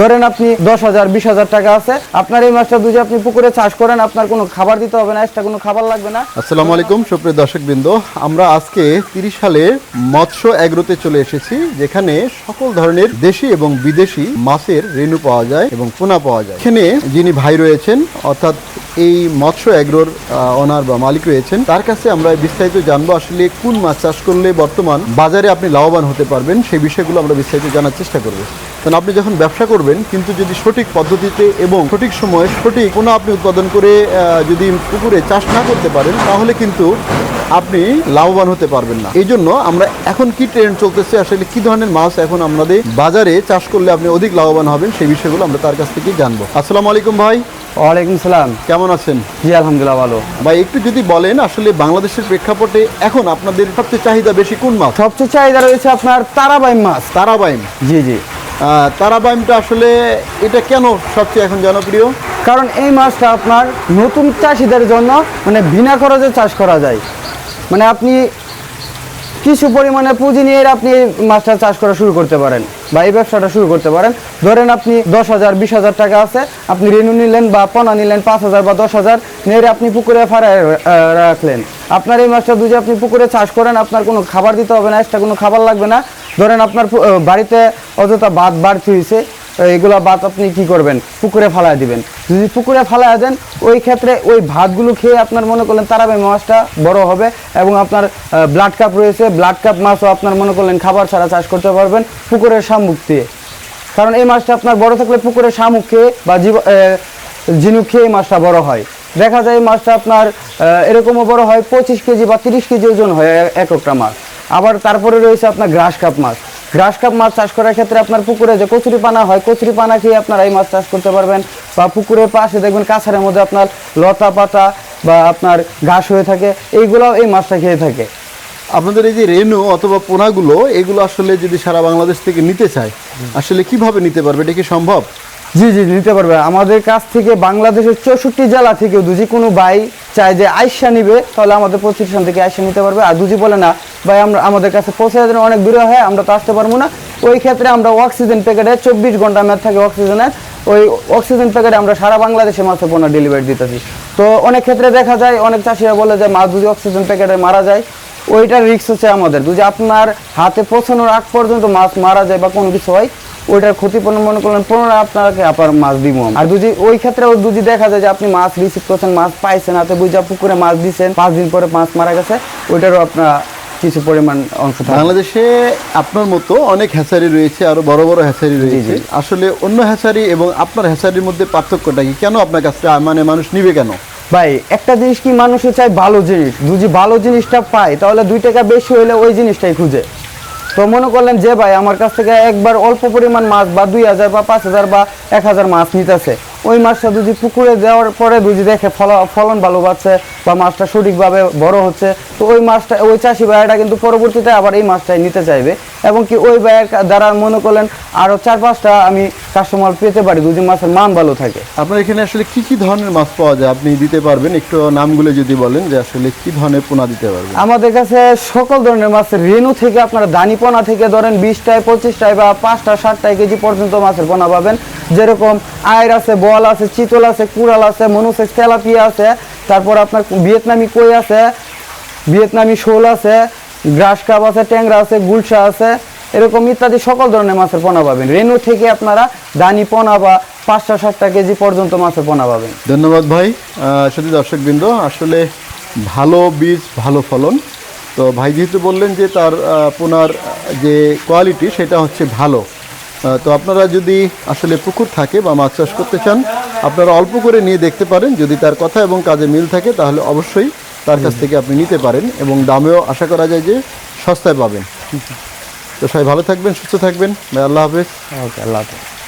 ধরেন আপনি 10,000 20,000 টাকা আছে, আপনার এই মাছটা যদি আপনি পুকুরে চাষ করেন আপনার কোনো খাবার দিতে হবে না, এক্সট্রা কোনো খাবার লাগবে না। আসসালামু আলাইকুম সুপ্রিয় দর্শকবৃন্দ, আমরা আজকে 30 সালে মৎস্য এগ্রোতে চলে এসেছি, যেখানে সকল ধরনের দেশি এবং বিদেশি মাছের রেণু পাওয়া যায় এবং পোনা পাওয়া যায়। এখানে যিনি ভাই রয়েছেন, অর্থাৎ এই মৎস্য এগ্রোর ওনার বা মালিক রয়েছেন, তার কাছে আমরা বিস্তারিত জানবো আসলে কোন মাছ চাষ করলে বর্তমান বাজারে আপনি লাভবান হতে পারবেন, সেই বিষয়গুলো আমরা বিস্তারিত জানার চেষ্টা করব। কারণ আপনি যখন ব্যবসা করবেন, কিন্তু যদি সঠিক পদ্ধতিতে এবং সঠিক সময়ে সঠিক পোনা আপনি উৎপাদন করে যদি পুকুরে চাষ না করতে পারেন, তাহলে কিন্তু আপনি লাভবান হতে পারবেন না। এই জন্য আমরা এখন কি ট্রেন্ড চলতেছে, আসলে কি ধরনের মাছ এখন আমাদের বাজারে চাষ করলে আপনি অধিক লাভবান হবেন, সেই বিষয়গুলো আমরা তার কাছ থেকে জানবো। আসসালামু আলাইকুম ভাই। ওয়ালাইকুম সালাম। কেমন আছেন? জি আলহামদুলিল্লাহ ভালো। ভাই একটু যদি বলেন আসলে বাংলাদেশের প্রেক্ষাপটে এখন আপনাদের সবচেয়ে চাহিদা বেশি কোন মাছ? সবচেয়ে চাহিদা রয়েছে আপনার তারাবাইম মাছ। তারাবাইম। জি জি। তারাবাইমটা আসলে এটা কেন সবচেয়ে এখন জনপ্রিয়? কারণ এই মাছটা আপনার নতুন চাষিদের জন্য মানে বিনা খরচে চাষ করা যায়। মানে আপনি কিছু পরিমাণে পুঁজি নিয়ে আপনি এই মাছটা চাষ করা শুরু করতে পারেন বা এই ব্যবসাটা শুরু করতে পারেন। ধরেন আপনি 10,000 20,000 টাকা আছে, আপনি রেনু নিলেন বা পোনা নিলেন 5,000 বা 10,000 নিয়ে আপনি পুকুরে ফাড়ায় রাখলেন। আপনার এই মাছটা যদি আপনি পুকুরে চাষ করেন আপনার কোনো খাবার দিতে হবে না, এক্সট্রা কোনো খাবার লাগবে না। ধরেন আপনার বাড়িতে অযথা ভাত বাড়তি হয়েছে, এইগুলা ভাত আপনি কি করবেন, পুকুরে ফালায় দিবেন। যদি পুকুরে ফালায় দেন, ওই ক্ষেত্রে ওই ভাতগুলো খেয়ে আপনার মনে করলেন তারাবাইম মাছটা বড় হবে এবং আপনার ব্লাড কাপ রয়েছে, ব্লাড কাপ মাছও আপনার মনে করলেন খাবার ছাড়া চাষ করতে পারবেন পুকুরের শামুক দিয়ে। কারণ এই মাছটা আপনার বড় থাকলে পুকুরের শামুক খেয়ে বা ঝিনুক খেয়ে এই মাছটা বড় হয়। দেখা যায় এই মাছটা আপনার এরকমও বড় হয় 25 কেজি বা 30 কেজি ওজন হয় এক একটা মাছ। আবার তারপরে রয়েছে আপনার গ্রাস কাপ মাছ। গ্রাস কাপ মাছ চাষ করার ক্ষেত্রে আপনার পুকুরে যে কচুরি পানা হয়, কচুরি পানা খেয়ে আপনারা এই মাছ চাষ করতে পারবেন। বা পুকুরের পাশে দেখবেন কাছারের মধ্যে আপনার লতা পাতা বা আপনার ঘাস হয়ে থাকে, এইগুলোও এই মাছটা খেয়ে থাকে। আপনাদের এই যে রেনু অথবা পোনাগুলো, এগুলো আসলে যদি সারা বাংলাদেশ থেকে নিতে চায়, আসলে কিভাবে নিতে পারবে? এটা কি সম্ভব? জি জি নিতে পারবে। আমাদের কাছ থেকে বাংলাদেশের 64 জেলা থেকে যদি কোনো ভাই চায় যে আইসা নিবে, তাহলে আমাদের প্রতিষ্ঠান থেকে আইসা নিতে পারবে। আর যদি বলে না ভাই আমরা আমাদের কাছে পৌঁছে দেন অনেক দূরে হয়, আমরা তো আসতে পারবো না, ওই ক্ষেত্রে আমরা অক্সিজেন প্যাকেটে 24 ঘন্টা মেয়াদ থাকে অক্সিজেনের, ওই অক্সিজেন প্যাকেটে আমরা সারা বাংলাদেশে মাছের পোনা ডেলিভারি দিতেছি। তো অনেক ক্ষেত্রে দেখা যায় অনেক চাষিরা বলে যে মাছ যদি অক্সিজেন প্যাকেটে মারা যায়, ওইটার রিস্ক হচ্ছে আমাদের। যদি আপনার হাতে পৌঁছানোর আগ পর্যন্ত মাছ মারা যায় বা কোনো কিছু হয়, ওইটার ক্ষতিপূরণ মনে করলেন পুনরায় আপনাকে আবার মাছ দিব। আর যদি ওই ক্ষেত্রে যদি দেখা যায় যে আপনি মাছ রিসিভ করছেন, মাছ পাইছেন, হাতে বুঝা পুকুরে মাছ দিচ্ছেন, 5 দিন পরে মাছ মারা গেছে, ওইটারও আপনার কিছু পরিমাণ অংশ থাকে। বাংলাদেশে আপনার মতো অনেক হ্যাচারি রয়েছে, আরো বড় বড় হ্যাচারি রয়েছে। আসলে অন্য হ্যাচারি এবং আপনার হ্যাচারির মধ্যে পার্থক্যটা কি? কেন আপনার কাছে মানে মানুষ নিবে কেন? ভাই একটা জিনিস কি, মানুষে চাই ভালো জিনিস, যদি ভালো জিনিসটা পায় তাহলে 2 টাকা বেশি হলে ওই জিনিসটাই খুঁজে। তো মনে করলেন যে ভাই আমার কাছ থেকে একবার অল্প পরিমাণ মাছ বা 2,000 বা 5,000 বা 1,000 মাছ নিতেছে, ওই মাছটা যদি পুকুরে দেওয়ার পরে যদি দেখে ফলন ভালো পাচ্ছে বা মাছটা সঠিকভাবে বড় হচ্ছে, তো ওই মাছটা ওই চাষি ভাইয়াটা কিন্তু পরবর্তীতে আবার এই মাছটাই নিতে চাইবে। এবং কি ওই ভাইয়ের দ্বারা মনে করলেন আরও 4-5টা আমি কাস্টমার পেতে পারি যদি মাছের মান ভালো থাকে। আপনার এখানে আসলে কি কি ধরনের মাছ পাওয়া যায় আপনি দিতে পারবেন? একটু নামগুলো যদি বলেন যে আসলে কি ধরনের পোনা দিতে পারবেন। আমাদের কাছে সকল ধরনের মাছ, রেনু থেকে আপনারা দানি পোনা থেকে ধরেন 20টায় 25টায় বা 5টা 7টায় কেজি পর্যন্ত মাছের পোনা পাবেন। যেরকম আয়ের আছে, বল আছে, চিতল আছে, কুড়াল আছে, মনুসেক্স তেলাপিয়া আছে, তারপর আপনার ভিয়েতনামি কই আছে, ভিয়েতনামি শোল আছে, গ্রাস কাপ আছে, ট্যাংরা আছে, গুলশা আছে, এরকম ইত্যাদি সকল ধরনের মাছের পোনা পাবেন। রেনু থেকে আপনারা দানি পোনা বা 5টা 7টা কেজি পর্যন্ত মাছের পোনা পাবেন। ধন্যবাদ ভাই। শুধু দর্শকবৃন্দ, আসলে ভালো বীজ ভালো ফলন। তো ভাই যেহেতু বললেন যে তার পোনার যে কোয়ালিটি সেটা হচ্ছে ভালো, তো আপনারা যদি আসলে পুকুর থাকে বা মাছ চাষ করতে চান, আপনারা অল্প করে নিয়ে দেখতে পারেন। যদি তার কথা এবং কাজে মিল থাকে তাহলে অবশ্যই তার কাছ থেকে আপনি নিতে পারেন এবং দামেও আশা করা যায় যে সস্তায় পাবেন। তো সবাই ভালো থাকবেন, সুস্থ থাকবেন। আল্লাহ হাফেজ। ওকে, আল্লাহ হাফেজ।